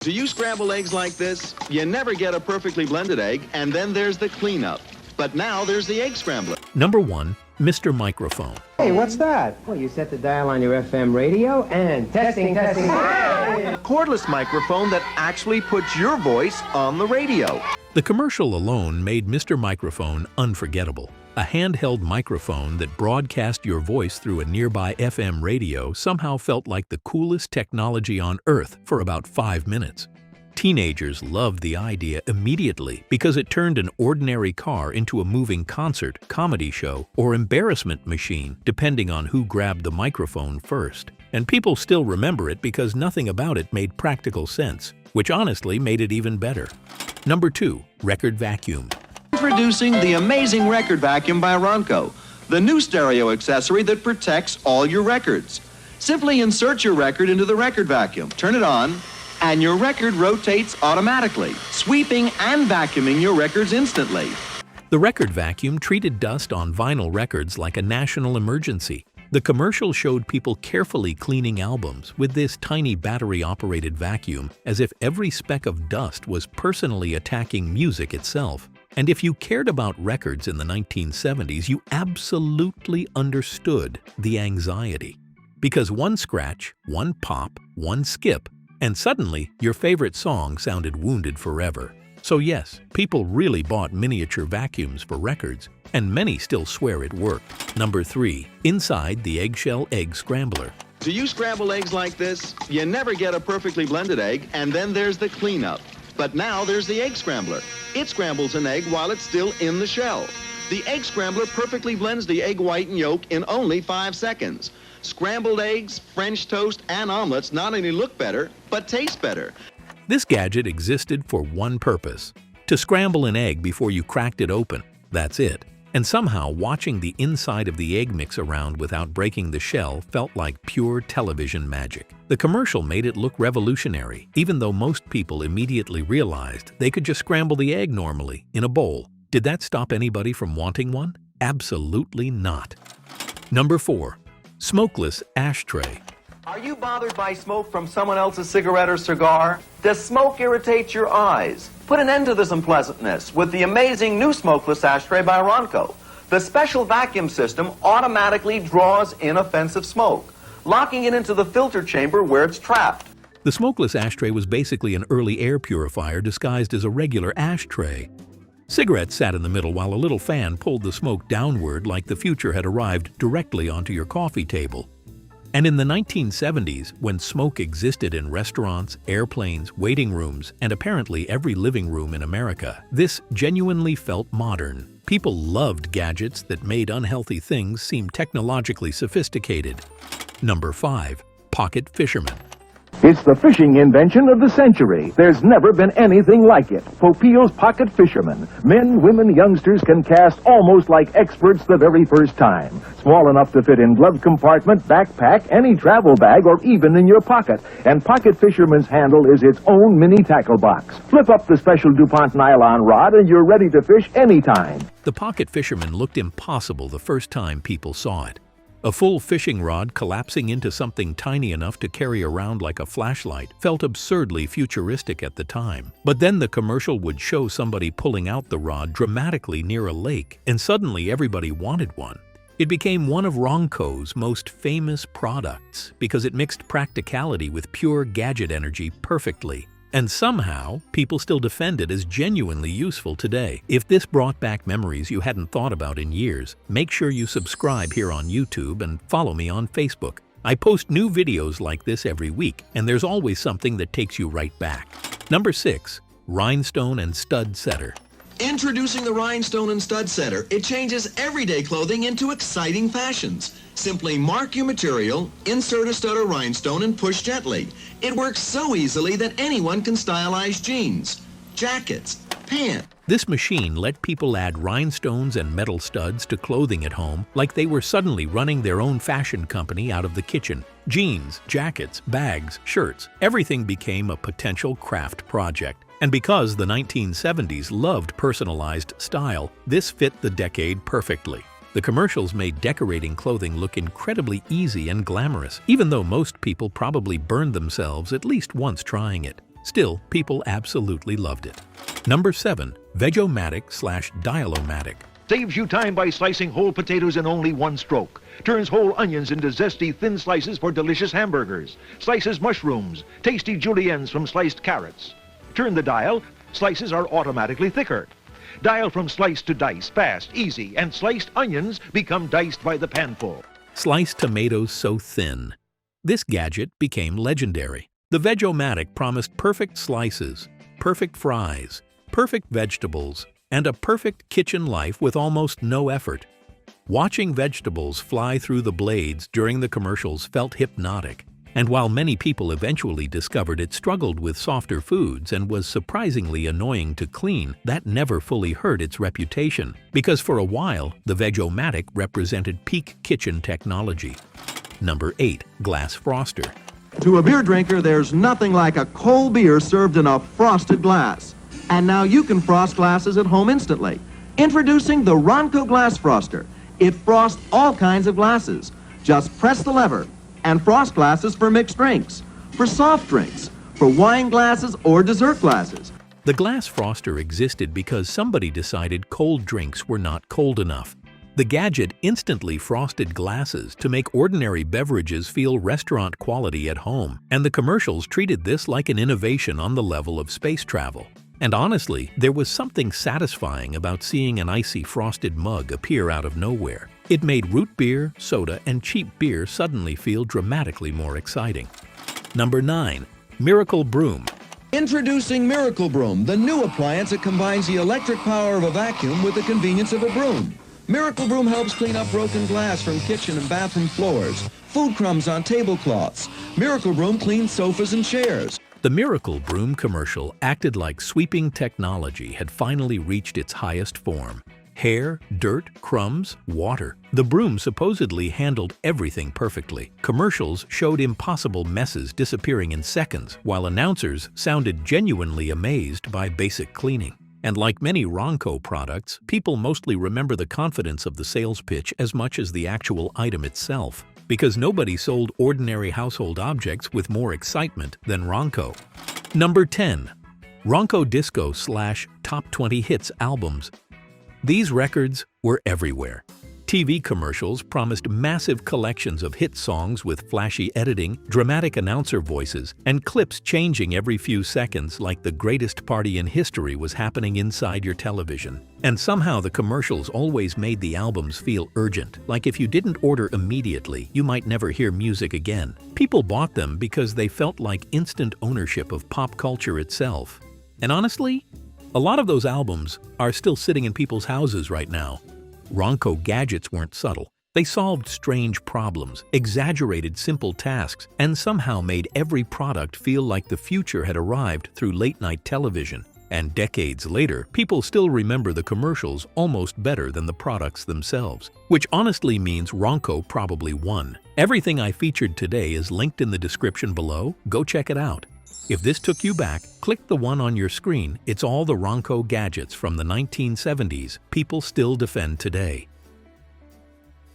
Do you scramble eggs like this? You never get a perfectly blended egg, and then there's the cleanup. But now there's the egg scrambler. Number 1, Mr. Microphone. Hey, what's that? Well, you set the dial on your FM radio and testing. A cordless microphone that actually puts your voice on the radio. The commercial alone made Mr. Microphone unforgettable. A handheld microphone that broadcast your voice through a nearby FM radio somehow felt like the coolest technology on Earth for about 5 minutes. Teenagers loved the idea immediately because it turned an ordinary car into a moving concert, comedy show, or embarrassment machine, depending on who grabbed the microphone first. And people still remember it because nothing about it made practical sense, which honestly made it even better. Number 2, Record Vacuum. Introducing the amazing Record Vacuum by Ronco, the new stereo accessory that protects all your records. Simply insert your record into the Record Vacuum, turn it on, and your record rotates automatically, sweeping and vacuuming your records instantly. The Record Vacuum treated dust on vinyl records like a national emergency. The commercial showed people carefully cleaning albums with this tiny battery-operated vacuum, as if every speck of dust was personally attacking music itself. And if you cared about records in the 1970s, you absolutely understood the anxiety. Because one scratch, one pop, one skip, and suddenly your favorite song sounded wounded forever. So yes, people really bought miniature vacuums for records, and many still swear it worked. Number 3, inside the eggshell egg scrambler. Do you scramble eggs like this? You never get a perfectly blended egg, and then there's the cleanup. But now there's the egg scrambler. It scrambles an egg while it's still in the shell. The egg scrambler perfectly blends the egg white and yolk in only 5 seconds. Scrambled eggs, French toast, and omelets not only look better, but taste better. This gadget existed for one purpose: to scramble an egg before you cracked it open. That's it. And somehow watching the inside of the egg mix around without breaking the shell felt like pure television magic. The commercial made it look revolutionary, even though most people immediately realized they could just scramble the egg normally, in a bowl. Did that stop anybody from wanting one? Absolutely not. Number 4, Smokeless ashtray. Are you bothered by smoke from someone else's cigarette or cigar? Does smoke irritate your eyes? Put an end to this unpleasantness with the amazing new Smokeless ashtray by Ronco. The special vacuum system automatically draws inoffensive smoke, locking it into the filter chamber where it's trapped. The Smokeless ashtray was basically an early air purifier disguised as a regular ashtray. Cigarettes sat in the middle while a little fan pulled the smoke downward like the future had arrived directly onto your coffee table. And in the 1970s, when smoke existed in restaurants, airplanes, waiting rooms, and apparently every living room in America, this genuinely felt modern. People loved gadgets that made unhealthy things seem technologically sophisticated. Number 5, Pocket Fisherman. It's the fishing invention of the century. There's never been anything like it. Popeil's Pocket Fisherman. Men, women, youngsters can cast almost like experts the very first time. Small enough to fit in glove compartment, backpack, any travel bag, or even in your pocket. And Pocket Fisherman's handle is its own mini tackle box. Flip up the special DuPont nylon rod and you're ready to fish anytime. The Pocket Fisherman looked impossible the first time people saw it. A full fishing rod collapsing into something tiny enough to carry around like a flashlight felt absurdly futuristic at the time. But then the commercial would show somebody pulling out the rod dramatically near a lake, and suddenly everybody wanted one. It became one of Ronco's most famous products because it mixed practicality with pure gadget energy perfectly. And somehow, people still defend it as genuinely useful today. If this brought back memories you hadn't thought about in years, make sure you subscribe here on YouTube and follow me on Facebook. I post new videos like this every week, and there's always something that takes you right back. Number 6, Rhinestone and Stud Setter. Introducing the Rhinestone and Stud Setter. It changes everyday clothing into exciting fashions. Simply mark your material, insert a stud or rhinestone, and push gently. It works so easily that anyone can stylize jeans, jackets, pants. This machine let people add rhinestones and metal studs to clothing at home like they were suddenly running their own fashion company out of the kitchen. Jeans, jackets, bags, shirts, everything became a potential craft project. And because the 1970s loved personalized style, this fit the decade perfectly. The commercials made decorating clothing look incredibly easy and glamorous, even though most people probably burned themselves at least once trying it. Still, people absolutely loved it. Number 7. Veg-O-Matic/Dial-O-Matic. Saves you time by slicing whole potatoes in only one stroke. Turns whole onions into zesty, thin slices for delicious hamburgers. Slices mushrooms, tasty juliennes from sliced carrots. Turn the dial, slices are automatically thicker. Dial from slice to dice, fast, easy, and sliced onions become diced by the panful. Sliced tomatoes so thin. This gadget became legendary. The Veg-O-Matic promised perfect slices, perfect fries, perfect vegetables, and a perfect kitchen life with almost no effort. Watching vegetables fly through the blades during the commercials felt hypnotic, and while many people eventually discovered it struggled with softer foods and was surprisingly annoying to clean, that never fully hurt its reputation, because for a while, the Veg-O-Matic represented peak kitchen technology. Number 8. Glass Froster. To a beer drinker, there's nothing like a cold beer served in a frosted glass. And now you can frost glasses at home instantly. Introducing the Ronco Glass Froster. It frosts all kinds of glasses. Just press the lever and frost glasses for mixed drinks, for soft drinks, for wine glasses or dessert glasses. The glass froster existed because somebody decided cold drinks were not cold enough. The gadget instantly frosted glasses to make ordinary beverages feel restaurant quality at home, and the commercials treated this like an innovation on the level of space travel. And honestly, there was something satisfying about seeing an icy frosted mug appear out of nowhere. It made root beer, soda, and cheap beer suddenly feel dramatically more exciting. Number 9. Miracle Broom. Introducing Miracle Broom, the new appliance that combines the electric power of a vacuum with the convenience of a broom. Miracle Broom helps clean up broken glass from kitchen and bathroom floors, food crumbs on tablecloths. Miracle Broom cleans sofas and chairs. The Miracle Broom commercial acted like sweeping technology had finally reached its highest form. Hair, dirt, crumbs, water. The broom supposedly handled everything perfectly. Commercials showed impossible messes disappearing in seconds, while announcers sounded genuinely amazed by basic cleaning. And like many Ronco products, people mostly remember the confidence of the sales pitch as much as the actual item itself, because nobody sold ordinary household objects with more excitement than Ronco. Number 10. Ronco Disco/Top 20 Hits Albums. These records were everywhere. TV commercials promised massive collections of hit songs with flashy editing, dramatic announcer voices, and clips changing every few seconds like the greatest party in history was happening inside your television. And somehow the commercials always made the albums feel urgent, like if you didn't order immediately, you might never hear music again. People bought them because they felt like instant ownership of pop culture itself. And honestly, a lot of those albums are still sitting in people's houses right now. Ronco gadgets weren't subtle. They solved strange problems, exaggerated simple tasks, and somehow made every product feel like the future had arrived through late-night television. And decades later, people still remember the commercials almost better than the products themselves, which honestly means Ronco probably won. Everything I featured today is linked in the description below. Go check it out. If this took you back, click the one on your screen. It's all the Ronco gadgets from the 1970s people still defend today.